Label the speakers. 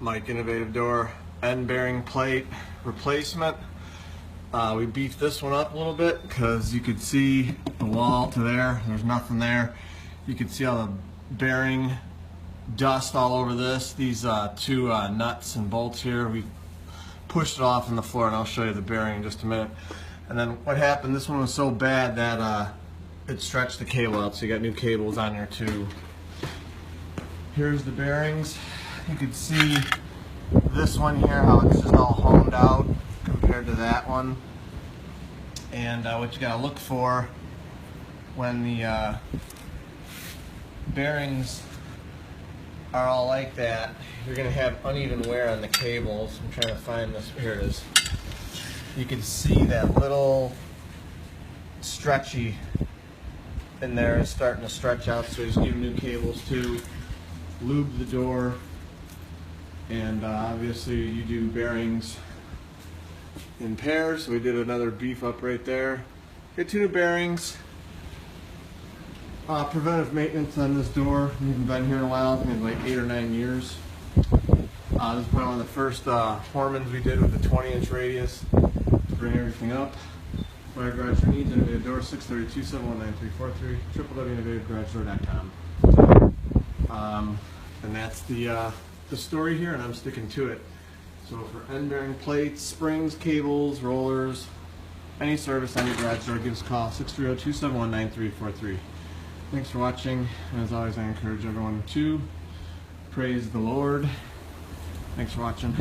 Speaker 1: Mike Innovative Door end bearing plate replacement. We beefed this one up a little bit because you could see the wall to there's nothing there. You could see all the bearing dust all over this. These two nuts and bolts here, we pushed it off on the floor, and I'll show you the bearing in just a minute. And then what happened, this one was so bad that it stretched the cable out, so you got new cables on there too. Here's the bearings. You can see this one here, how it's just all honed out compared to that one. And what you gotta look for when the bearings are all like that, you're gonna have uneven wear on the cables. I'm trying to find this, here it is. You can see that little stretchy in there is starting to stretch out, so just give new cables too. Lube the door, and obviously you do bearings in pairs, so we did another beef up right there. Get two new bearings. Preventive maintenance on this door. We haven't been here in a while, I think like 8 or 9 years. This is probably one of the first hormanns we did with a 20-inch radius to bring everything up. Wire garage for needs, Innovative Door, 632-719-343, www.innovativegarage.com. And that's the story here, and I'm sticking to it. So for end bearing plates, springs, cables, rollers, any service on your garage door, give us a call, 630-271-9343. Thanks for watching, and as always I encourage everyone to praise the Lord. Thanks for watching.